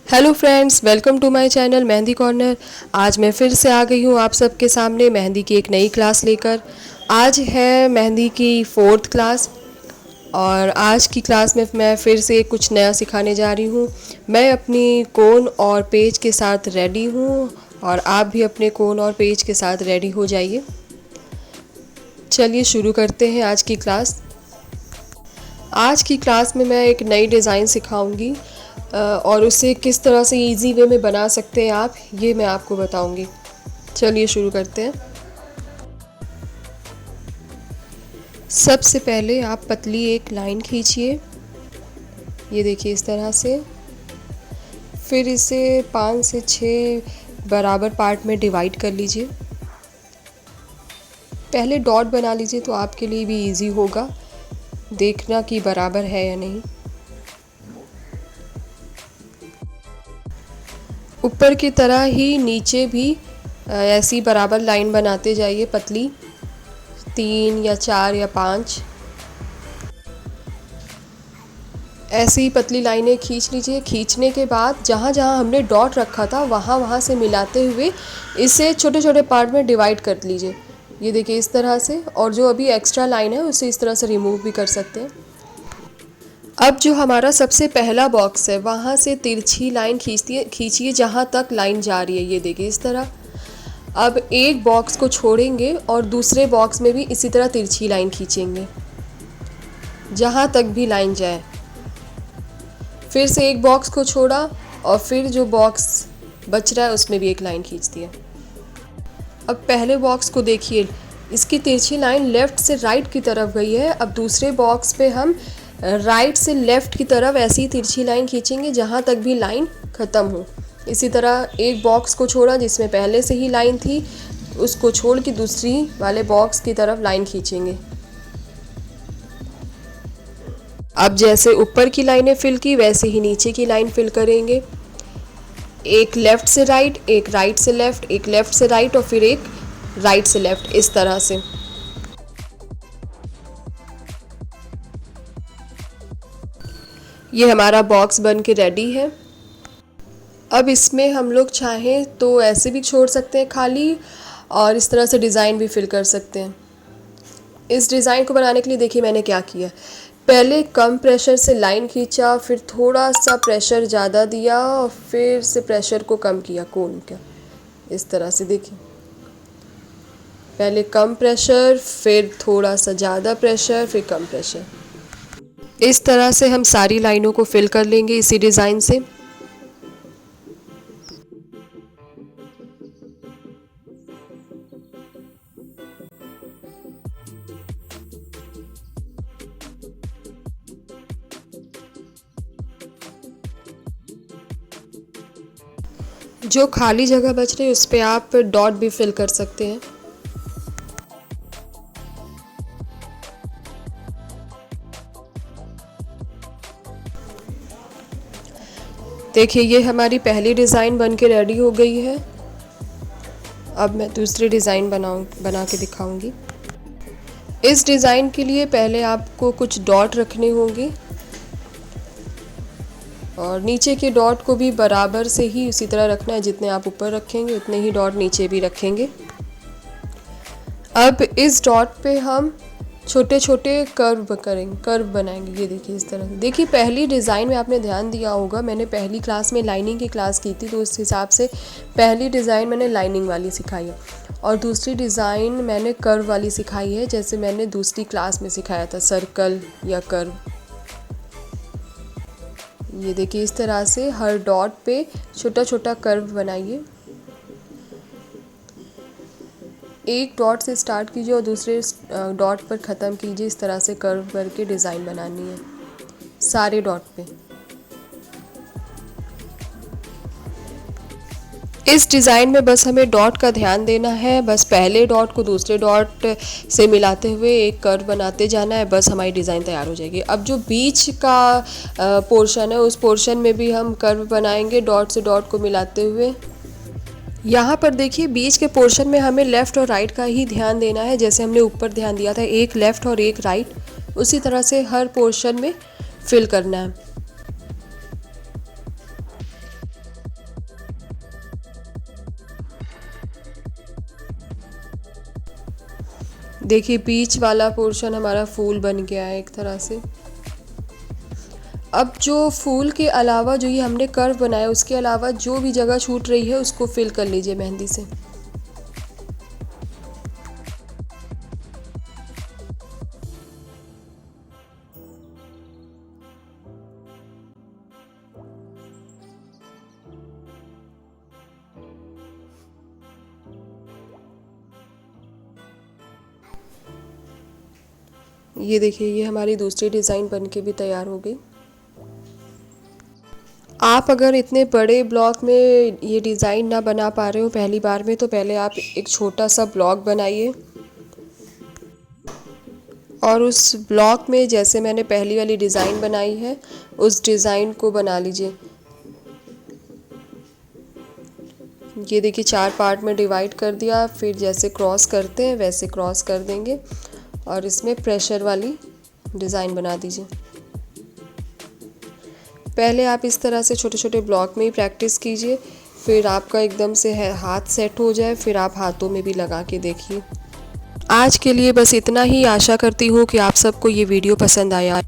Hello friends, welcome to my channel Mehndi Corner. आज मैं फिर से आ गई हूँ आप सबके सामने मेहंदी की एक नई क्लास लेकर। आज है मेहंदी की 4th क्लास और आज की क्लास में मैं फिर से कुछ नया सिखाने जा रही हूँ। मैं अपनी कोन और पेज के साथ रेडी हूँ और आप भी अपने कोन और पेज के साथ रेडी हो जाइए। चलिए शुरू करते हैं आज की क्लास। आज की क्लास में मैं एक नई डिज़ाइन सिखाऊंगी और उसे किस तरह से इजी वे में बना सकते हैं आप, ये मैं आपको बताऊंगी। चलिए शुरू करते हैं। सबसे पहले आप पतली एक लाइन खींचिए, ये देखिए इस तरह से। फिर इसे 5 से 6 बराबर पार्ट में डिवाइड कर लीजिए। पहले डॉट बना लीजिए तो आपके लिए भी इजी होगा देखना कि बराबर है या नहीं। ऊपर की तरह ही नीचे भी ऐसी बराबर लाइन बनाते जाइए, पतली 3 या 4 या 5 ऐसी पतली लाइनें खींच लीजिए। खींचने के बाद जहाँ जहाँ हमने डॉट रखा था वहाँ से मिलाते हुए इसे छोटे छोटे पार्ट में डिवाइड कर लीजिए, ये देखिए इस तरह से। और जो अभी एक्स्ट्रा लाइन है उसे इस तरह से रिमूव भी कर सकते हैं। अब जो हमारा सबसे पहला बॉक्स है वहाँ से तिरछी लाइन खींचिए जहाँ तक लाइन जा रही है, ये देखिए इस तरह। अब एक बॉक्स को छोड़ेंगे और दूसरे बॉक्स में भी इसी तरह तिरछी लाइन खींचेंगे जहाँ तक भी लाइन जाए। फिर से एक बॉक्स को छोड़ा और फिर जो बॉक्स बच रहा है उसमें भी एक लाइन खींच दिया। अब पहले बॉक्स को देखिए, इसकी तिरछी लाइन लेफ़्ट से राइट की तरफ गई है। अब दूसरे बॉक्स पे हम राइट से लेफ़्ट की तरफ ऐसी तिरछी लाइन खींचेंगे जहाँ तक भी लाइन ख़त्म हो। इसी तरह एक बॉक्स को छोड़ा जिसमें पहले से ही लाइन थी, उसको छोड़ के दूसरी वाले बॉक्स की तरफ लाइन खींचेंगे। अब जैसे ऊपर की लाइनें फिल की वैसे ही नीचे की लाइन फिल करेंगे। एक लेफ़्ट से राइट, एक राइट से लेफ़्ट, एक लेफ़्ट से राइट और फिर एक राइट से लेफ़्ट, इस तरह से। ये हमारा बॉक्स बन के रेडी है। अब इसमें हम लोग चाहें तो ऐसे भी छोड़ सकते हैं खाली और इस तरह से डिज़ाइन भी फिल कर सकते हैं। इस डिज़ाइन को बनाने के लिए देखिए मैंने क्या किया। पहले कम प्रेशर से लाइन खींचा, फिर थोड़ा सा प्रेशर ज़्यादा दिया और फिर से प्रेशर को कम किया कोन का, इस तरह से देखिए। पहले कम प्रेशर, फिर थोड़ा सा ज़्यादा प्रेशर, फिर कम प्रेशर। इस तरह से हम सारी लाइनों को फिल कर लेंगे इसी डिज़ाइन से। जो खाली जगह बच रही है उस पर आप डॉट भी फिल कर सकते हैं। देखिए ये हमारी पहली डिज़ाइन बन के रेडी हो गई है। अब मैं दूसरी डिज़ाइन बना के दिखाऊंगी। इस डिज़ाइन के लिए पहले आपको कुछ डॉट रखने होंगे और नीचे के डॉट को भी बराबर से ही उसी तरह रखना है, जितने आप ऊपर रखेंगे उतने ही डॉट नीचे भी रखेंगे। अब इस डॉट पे हम छोटे छोटे कर्व बनाएंगे, ये देखिए इस तरह। देखिए पहली डिज़ाइन में आपने ध्यान दिया होगा, मैंने पहली क्लास में लाइनिंग की क्लास की थी तो उस हिसाब से पहली डिज़ाइन मैंने लाइनिंग वाली सिखाई है और दूसरी डिज़ाइन मैंने कर्व वाली सिखाई है, जैसे मैंने दूसरी क्लास में सिखाया था, सर्कल या कर्व। ये देखिए इस तरह से हर डॉट पे छोटा छोटा कर्व बनाइए। एक डॉट से स्टार्ट कीजिए और दूसरे डॉट पर ख़त्म कीजिए। इस तरह से कर्व करके डिज़ाइन बनानी है सारे डॉट पे। इस डिज़ाइन में बस हमें डॉट का ध्यान देना है, बस पहले डॉट को दूसरे डॉट से मिलाते हुए एक कर्व बनाते जाना है, बस हमारी डिज़ाइन तैयार हो जाएगी। अब जो बीच का पोर्शन है उस पोर्शन में भी हम कर्व बनाएंगे डॉट से डॉट को मिलाते हुए। यहाँ पर देखिए बीच के पोर्शन में हमें लेफ़्ट और राइट का ही ध्यान देना है, जैसे हमने ऊपर ध्यान दिया था एक लेफ़्ट और एक राइट, उसी तरह से हर पोर्शन में फिल करना है। देखिए बीच वाला पोर्शन हमारा फूल बन गया है एक तरह से। अब जो फूल के अलावा जो ये हमने कर्व बनाया उसके अलावा जो भी जगह छूट रही है उसको फिल कर लीजिए मेहंदी से। ये देखिए ये हमारी दूसरी डिज़ाइन बनके भी तैयार हो गई। आप अगर इतने बड़े ब्लॉक में ये डिज़ाइन ना बना पा रहे हो पहली बार में, तो पहले आप एक छोटा सा ब्लॉक बनाइए और उस ब्लॉक में जैसे मैंने पहली वाली डिज़ाइन बनाई है उस डिज़ाइन को बना लीजिए। ये देखिए 4 पार्ट में डिवाइड कर दिया, फिर जैसे क्रॉस करते हैं वैसे क्रॉस कर देंगे और इसमें प्रेशर वाली डिज़ाइन बना दीजिए। पहले आप इस तरह से छोटे छोटे ब्लॉक में ही प्रैक्टिस कीजिए, फिर आपका एकदम से हाथ सेट हो जाए फिर आप हाथों में भी लगा के देखिए। आज के लिए बस इतना ही। आशा करती हूँ कि आप सबको ये वीडियो पसंद आया।